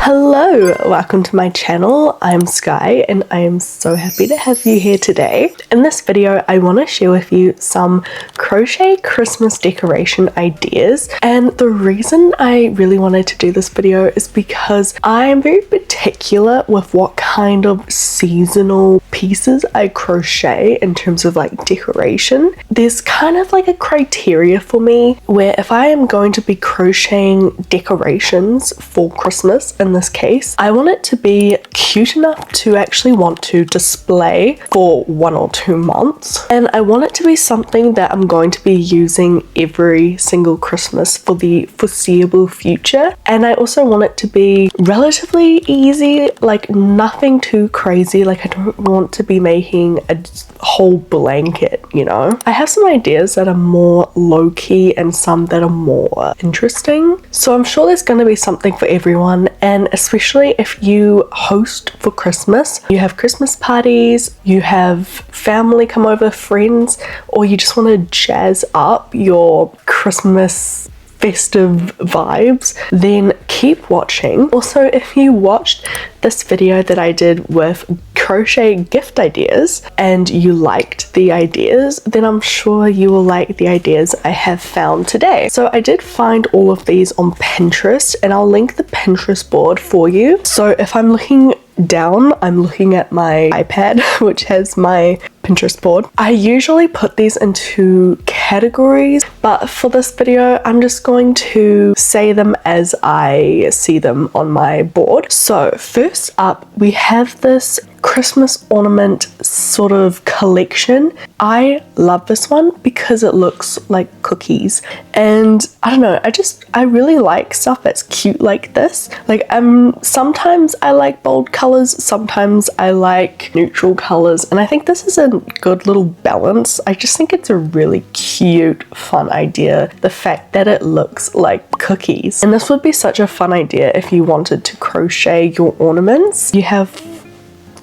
Hello, welcome to my channel. I'm Sky and I am so happy to have you here today. In this video, I want to share with you some crochet Christmas decoration ideas, and the reason I really wanted to do this video is because I am very particular with what kind of seasonal pieces I crochet in terms of like decoration. There's kind of like a criteria for me where if I am going to be crocheting decorations for Christmas, in this case, I want it to be cute enough to actually want to display for 1 or 2 months, and I want it to be something that I'm going to be using every single Christmas for the foreseeable future. And I also want it to be relatively easy, like nothing too crazy. Like I don't want to be making a whole blanket, you know. I have some ideas that are more low-key and some that are more interesting, so I'm sure there's going to be something for everyone. And especially if you host for Christmas, you have Christmas parties, you have family come over, friends, or you just want to jazz up your Christmas festive vibes, then keep watching. Also, if you watched this video that I did with crochet gift ideas and you liked the ideas, then I'm sure you will like the ideas I have found today. So I did find all of these on Pinterest, and I'll link the Pinterest board for you. So if I'm looking down, I'm looking at my iPad which has my Pinterest board. I usually put these into categories, but for this video I'm just going to say them as I see them on my board. So first up, we have this Christmas ornament sort of collection. I love this one because it looks like cookies, and I don't know, I really like stuff that's cute like this. Like sometimes I like bold colors, sometimes I like neutral colors, and I think this is a good little balance. I just think it's a really cute, fun idea, the fact that it looks like cookies. And this would be such a fun idea if you wanted to crochet your ornaments. You have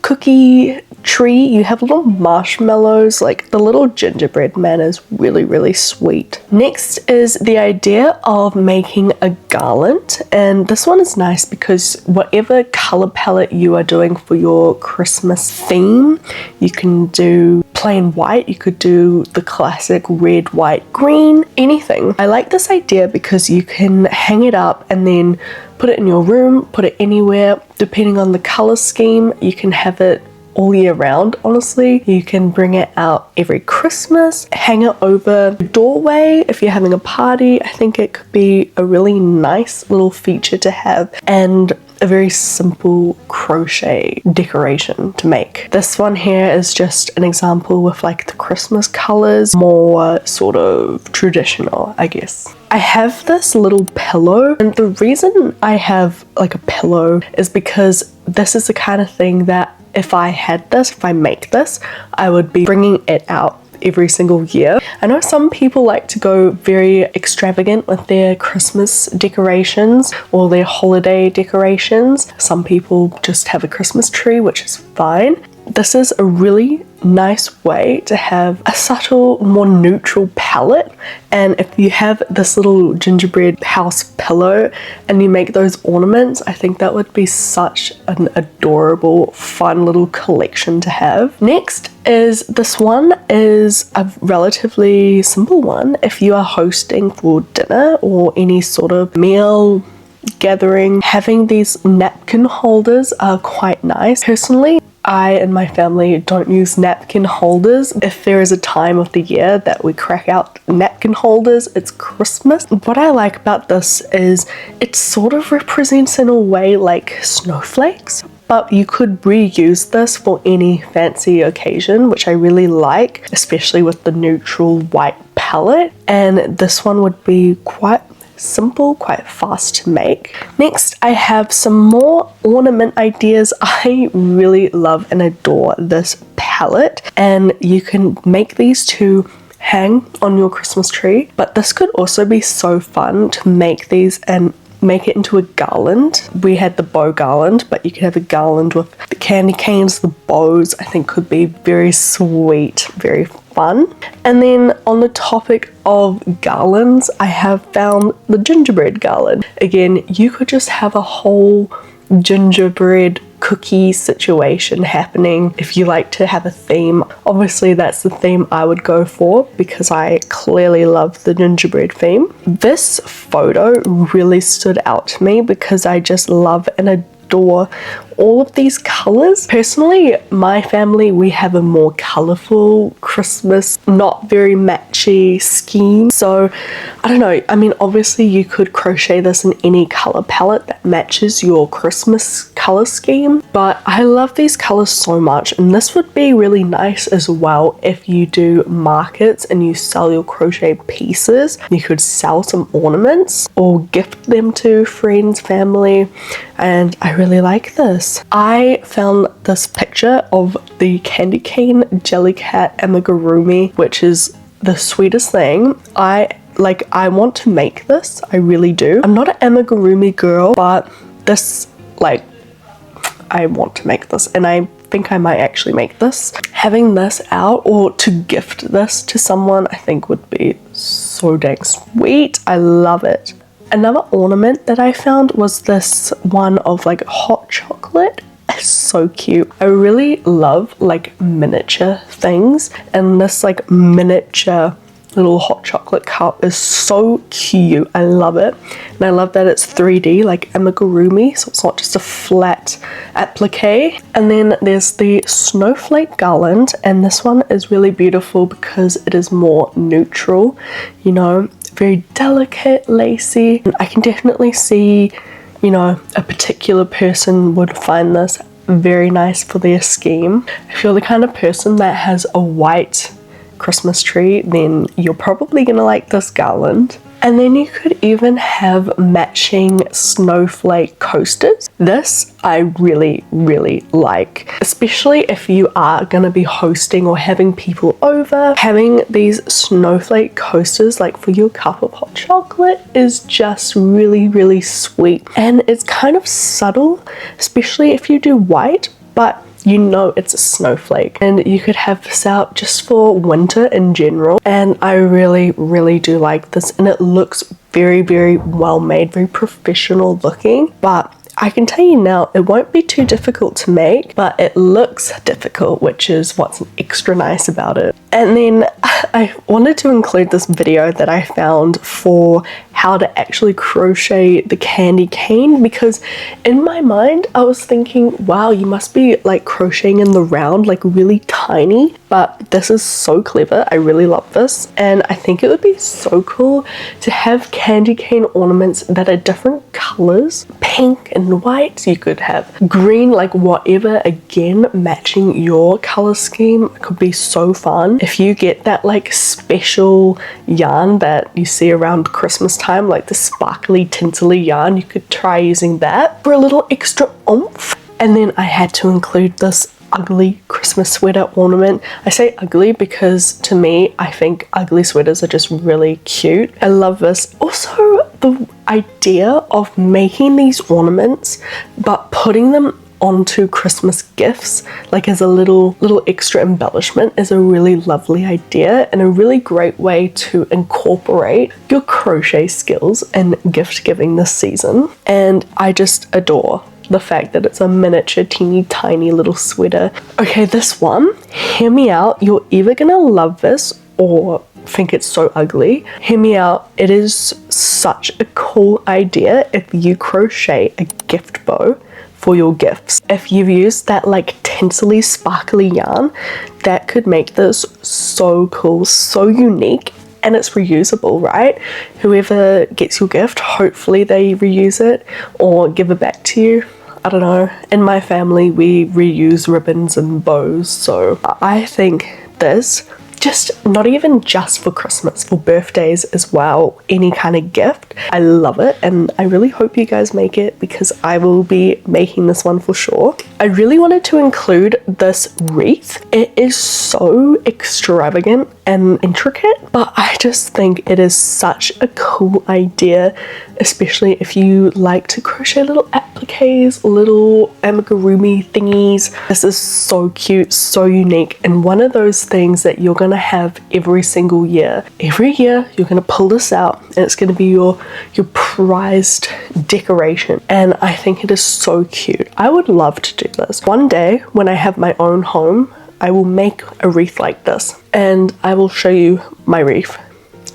cookie tree, you have little marshmallows, like the little gingerbread man is really sweet. Next is the idea of making a garland, and this one is nice because whatever color palette you are doing for your Christmas theme, you can do plain white, you could do the classic red, white, green, anything. I like this idea because you can hang it up and then put it in your room, put it anywhere. Depending on the color scheme, you can have it all year round. Honestly, you can bring it out every Christmas, hang it over the doorway if you're having a party. I think it could be a really nice little feature to have, and a very simple crochet decoration to make. This one here is just an example with like the Christmas colors, more sort of traditional, I guess. I have this little pillow, and the reason I have like a pillow is because this is the kind of thing that if I make this, I would be bringing it out every single year. I know some people like to go very extravagant with their Christmas decorations or their holiday decorations. Some people just have a Christmas tree, which is fine. This is a really nice way to have a subtle, more neutral palette. And if you have this little gingerbread house pillow and you make those ornaments, I think that would be such an adorable, fun little collection to have. Next is this one is a relatively simple one. If you are hosting for dinner or any sort of meal gathering, having these napkin holders are quite nice. Personally, I and my family don't use napkin holders. If there is a time of the year that we crack out napkin holders, it's Christmas. What I like about this is it sort of represents in a way like snowflakes, but you could reuse this for any fancy occasion, which I really like, especially with the neutral white palette. And this one would be quite simple, quite fast to make. Next, I have some more ornament ideas. I really love and adore this palette, and you can make these to hang on your Christmas tree, but this could also be so fun to make these and make it into a garland. We had the bow garland, but you could have a garland with the candy canes, the bows. I think could be very sweet, very fun. And then on the topic of garlands, I have found the gingerbread garland. Again, you could just have a whole gingerbread cookie situation happening. If you like to have a theme, obviously that's the theme I would go for because I clearly love the gingerbread theme. This photo really stood out to me because I just love and adore all of these colors. Personally, my family, we have a more colorful Christmas, not very matchy scheme. So I don't know, I mean, obviously you could crochet this in any color palette that matches your Christmas color scheme, but I love these colors so much, and this would be really nice as well if you do markets and you sell your crochet pieces. You could sell some ornaments or gift them to friends, family, and I really like this. I found this picture of the candy cane, jellycat, amigurumi, which is the sweetest thing. I want to make this, I really do. I'm not an amigurumi girl, but this, like, I want to make this, and I think I might actually make this. Having this out or to gift this to someone, I think would be so dang sweet. I love it. Another ornament that I found was this one of like hot chocolate. It's so cute. I really love like miniature things, and this like miniature little hot chocolate cup is so cute. I love it, and I love that it's 3D like amigurumi, so it's not just a flat applique. And then there's the snowflake garland, and this one is really beautiful because it is more neutral, you know, very delicate, lacy. And I can definitely see, you know, a particular person would find this very nice for their scheme. If you're the kind of person that has a white Christmas tree, then you're probably gonna like this garland. And then you could even have matching snowflake coasters. This I really, really like, especially if you are gonna be hosting or having people over. Having these snowflake coasters like for your cup of hot chocolate is just really, really sweet. And it's kind of subtle, especially if you do white, but you know it's a snowflake. And you could have this out just for winter in general, and I really, really do like this, and it looks very, very well made, very professional looking. But I can tell you now, it won't be too difficult to make, but it looks difficult, which is what's extra nice about it. And then I wanted to include this video that I found for how to actually crochet the candy cane, because in my mind I was thinking, wow, you must be like crocheting in the round, like really tiny, but this is so clever. I really love this, and I think it would be so cool to have candy cane ornaments that are different colors, pink and white. You could have green, like whatever, again matching your color scheme. It could be so fun. If you get that like special yarn that you see around Christmas time, like the sparkly tintily yarn, you could try using that for a little extra oomph. And then I had to include this ugly Christmas sweater ornament. I say ugly because to me, I think ugly sweaters are just really cute. I love this. Also, the idea of making these ornaments but putting them onto Christmas gifts, like as a little extra embellishment, is a really lovely idea and a really great way to incorporate your crochet skills in gift giving this season. And I just adore the fact that it's a miniature teeny tiny little sweater. Okay, this one, hear me out, you're either gonna love this or think it's so ugly. Hear me out, it is such a cool idea if you crochet a gift bow for your gifts. If you've used that like tinsely sparkly yarn, that could make this so cool, so unique, and it's reusable, right? Whoever gets your gift, hopefully they reuse it or give it back to you. I don't know. In my family, we reuse ribbons and bows, so I think this, just not even just for Christmas, for birthdays as well, any kind of gift. I love it, and I really hope you guys make it because I will be making this one for sure. I really wanted to include this wreath. It is so extravagant and intricate, but I just think it is such a cool idea, especially if you like to crochet little appliques, little amigurumi thingies. This is so cute, so unique, and one of those things that you're gonna have every single year. Every year you're gonna pull this out and it's gonna be your prized decoration, and I think it is so cute. I would love to do this. One day when I have my own home, I will make a wreath like this and I will show you my wreath.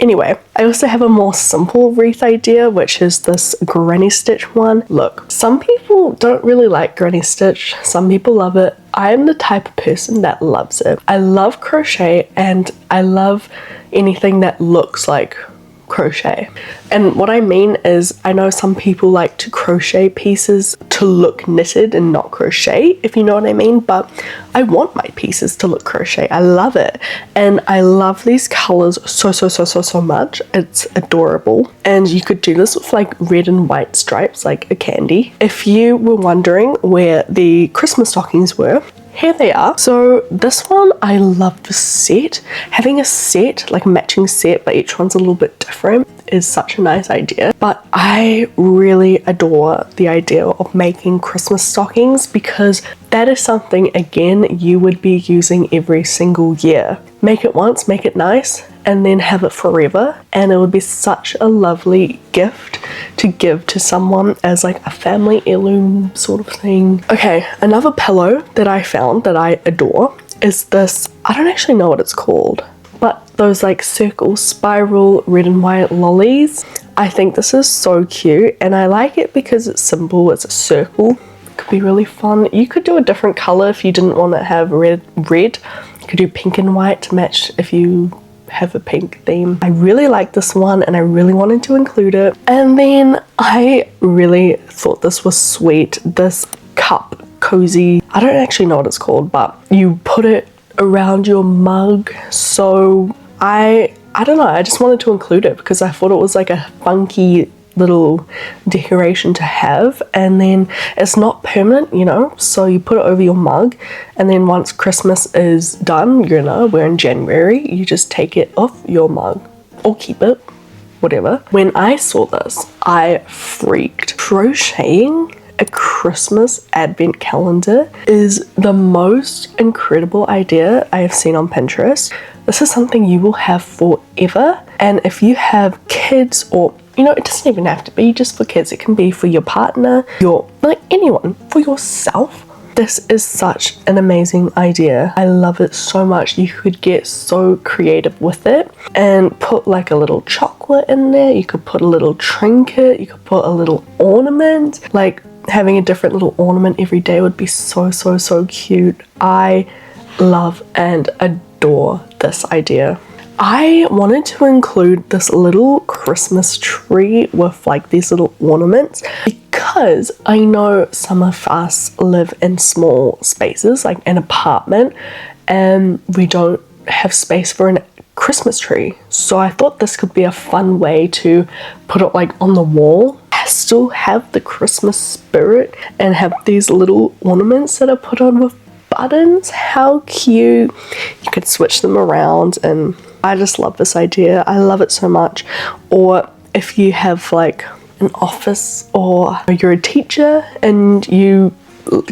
Anyway, I also have a more simple wreath idea, which is this granny stitch one. Look, some people don't really like granny stitch, some people love it. I am the type of person that loves it. I love crochet and I love anything that looks like crochet. And what I mean is, I know some people like to crochet pieces to look knitted and not crochet, if you know what I mean, but I want my pieces to look crochet. I love it, and I love these colors so much. It's adorable, and you could do this with like red and white stripes like a candy. If you were wondering where the Christmas stockings were, here they are. So this one, I love the set. Having a set, like a matching set, but each one's a little bit different, is such a nice idea. But I really adore the idea of making Christmas stockings, because that is something, again, you would be using every single year. Make it once, make it nice, and then have it forever, and it would be such a lovely gift to give to someone as like a family heirloom sort of thing. Okay, another pillow that I found that I adore is this, I don't actually know what it's called, but those like circle spiral red and white lollies. I think this is so cute, and I like it because it's simple, it's a circle. It could be really fun. You could do a different color if you didn't want to have red. You could do pink and white to match if you have a pink theme. I really like this one and I really wanted to include it. And then I really thought this was sweet. This cup cozy, I don't actually know what it's called, but you put it around your mug. So I don't know, I just wanted to include it because I thought it was like a funky little decoration to have, and then it's not permanent, you know, so you put it over your mug, and then once Christmas is done, you know, we're in January, you just take it off your mug or keep it, whatever. When I saw this, I freaked. Crocheting a Christmas advent calendar is the most incredible idea I have seen on Pinterest. This is something you will have forever, and if you have kids, or you know, it doesn't even have to be just for kids, it can be for your partner, like anyone, for yourself. This is such an amazing idea. I love it so much. You could get so creative with it and put like a little chocolate in there. You could put a little trinket, you could put a little ornament. Like having a different little ornament every day would be so cute. I love and adore this idea. I wanted to include this little Christmas tree with like these little ornaments because I know some of us live in small spaces, like an apartment, and we don't have space for a Christmas tree. So I thought this could be a fun way to put it like on the wall, still have the Christmas spirit, and have these little ornaments that are put on with buttons. How cute. You could switch them around, and I just love this idea. I love it so much. Or if you have like an office, or you're a teacher and you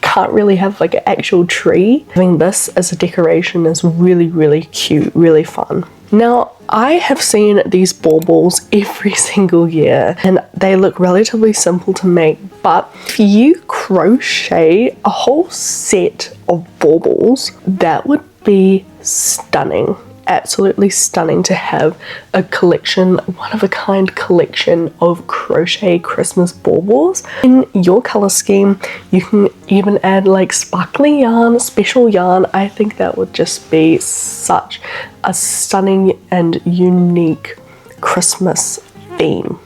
can't really have like an actual tree, having this as a decoration is really cute, really fun. Now, I have seen these baubles every single year and they look relatively simple to make, but if you crochet a whole set of baubles, that would be stunning. Absolutely stunning to have a collection, one-of-a-kind collection of crochet Christmas baubles in your color scheme. You can even add like sparkly yarn, special yarn. I think that would just be such a stunning and unique Christmas theme.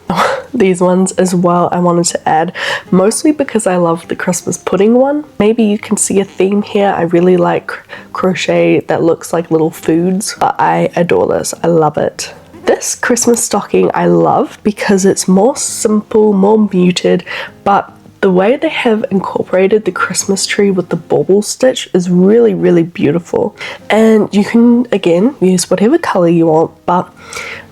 These ones as well I wanted to add, mostly because I love the Christmas pudding one. Maybe you can see a theme here. I really like crochet that looks like little foods, but I adore this. I love it. This Christmas stocking I love because it's more simple, more muted, but the way they have incorporated the Christmas tree with the bauble stitch is really, really beautiful. And you can, again, use whatever color you want, but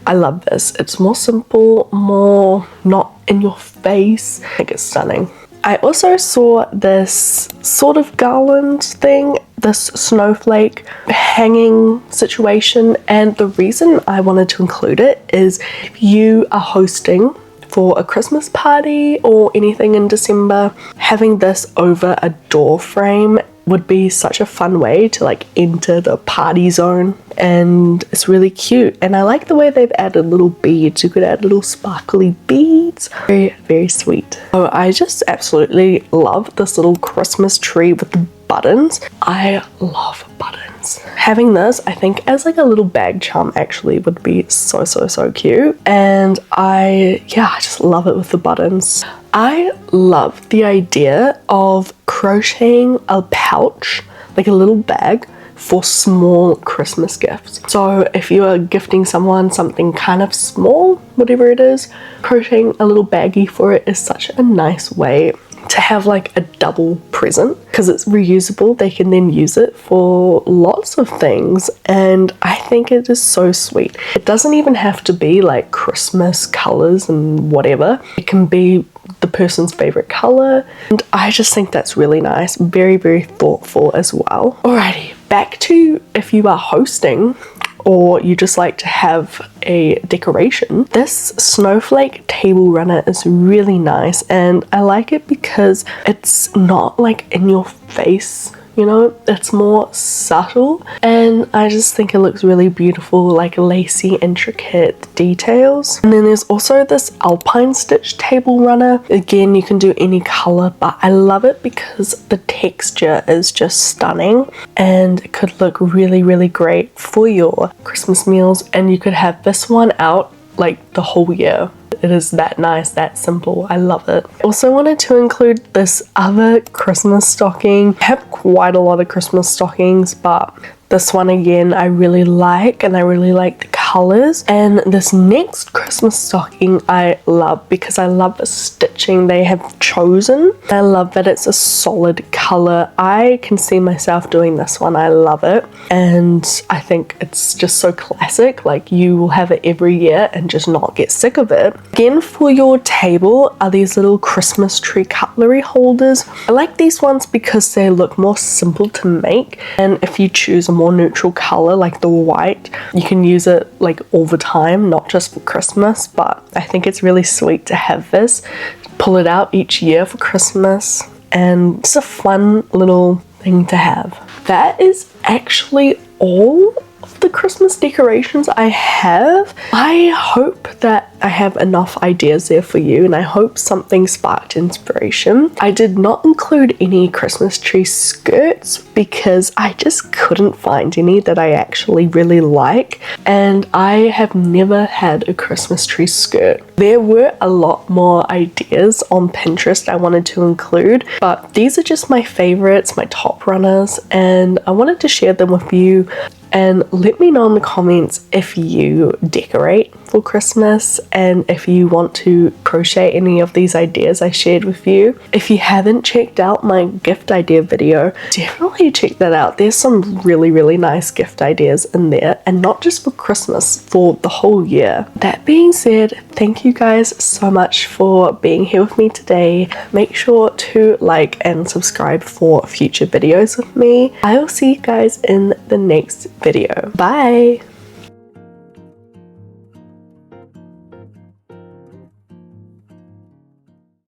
I love this. It's more simple, more not in your face. I think it's stunning. I also saw this sort of garland thing, this snowflake hanging situation, and the reason I wanted to include it is if you are hosting for a Christmas party or anything in December, having this over a door frame would be such a fun way to like enter the party zone, and it's really cute. And I like the way they've added little beads. You could add little sparkly beads. Very, very sweet. Oh, I just absolutely love this little Christmas tree with the buttons. I love buttons. Having this, I think, as like a little bag charm actually would be so, so, so cute. And I just love it with the buttons. I love the idea of crocheting a pouch, like a little bag, for small Christmas gifts. So if you are gifting someone something kind of small, whatever it is, crocheting a little baggie for it is such a nice way to have like a double present, because it's reusable. They can then use it for lots of things, and I think it is so sweet. It doesn't even have to be like Christmas colors and whatever. It can be the person's favorite color, and I just think that's really nice. Very, very thoughtful as well. Alrighty, back to if you are hosting or you just like to have a decoration. This snowflake table runner is really nice, and I like it because it's not like in your face, you know, it's more subtle, and I just think it looks really beautiful, like lacy, intricate details. And then there's also this alpine stitch table runner. Again, you can do any color, but I love it because the texture is just stunning, and it could look really, really great for your Christmas meals. And you could have this one out like the whole year. It is that nice, that simple. I love it. I also wanted to include this other Christmas stocking. I have quite a lot of Christmas stockings, but this one again I really like, and I really like the colors. And this next Christmas stocking I love because I love the stitching they have chosen. I love that it's a solid color. I can see myself doing this one. I love it, and I think it's just so classic. Like, you will have it every year and just not get sick of it. Again, for your table are these little Christmas tree cutlery holders. I like these ones because they look more simple to make, and if you choose a more neutral color like the white, you can use it like all the time, not just for Christmas. But I think it's really sweet to have this, pull it out each year for Christmas, and it's a fun little thing to have. That is actually all of the Christmas decorations I have. I hope that I have enough ideas there for you, and I hope something sparked inspiration. I did not include any Christmas tree skirts because I just couldn't find any that I actually really like, and I have never had a Christmas tree skirt. There were a lot more ideas on Pinterest I wanted to include, but these are just my favorites, my top runners, and I wanted to share them with you. And let me know in the comments if you decorate for Christmas and if you want to crochet any of these ideas I shared with you. If you haven't checked out my gift idea video, definitely check that out. There's some really, really nice gift ideas in there, and not just for Christmas, for the whole year. That being said, thank you guys so much for being here with me today. Make sure to like and subscribe for future videos with me. I will see you guys in the next video. Bye!